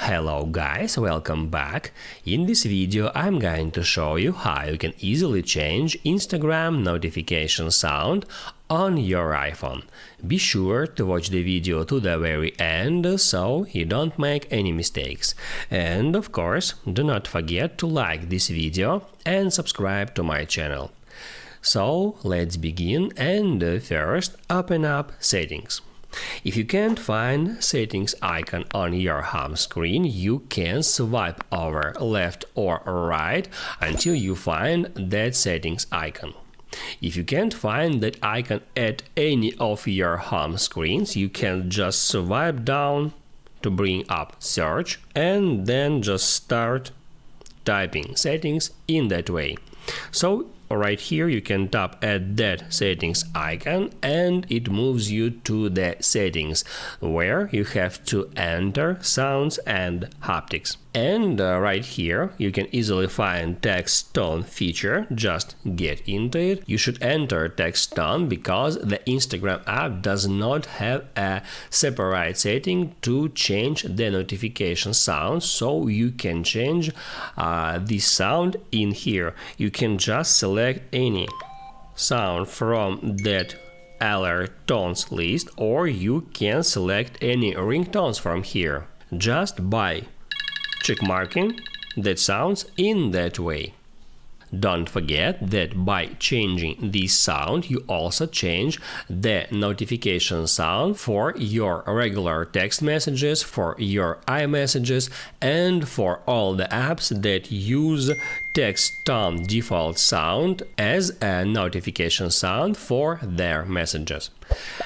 Hello guys, welcome back. In this video I'm going to show you how you can easily change Instagram notification sound on your iPhone. Be sure to watch the video to the very end so you don't make any mistakes. And of course, do not forget to like this video and subscribe to my channel. So let's begin, and first open up Settings. If you can't find Settings icon on your home screen, you can swipe over left or right until you find that Settings icon. If you can't find that icon at any of your home screens, you can just swipe down to bring up Search and then just start typing Settings in that way. So right here you can tap at that Settings icon and it moves you to the Settings where you have to enter Sounds and Haptics. And right here you can easily find text tone feature. Just get into it. You should enter text tone because the Instagram app does not have a separate setting to change the notification sound, so you can change this sound in here. You can just select any sound from that alert tones list, or you can select any ringtones from here just by check marking that sounds in that way. Don't forget that by changing this sound, you also change the notification sound for your regular text messages, for your iMessages, and for all the apps that use text tone default sound as a notification sound for their messages.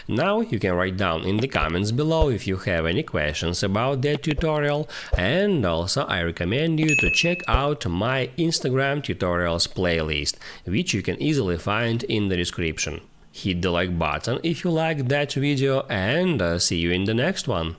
Now you can write down in the comments below if you have any questions about that tutorial, and also I recommend you to check out my Instagram tutorials playlist, which you can easily find in the description. Hit the like button if you like that video, and see you in the next one.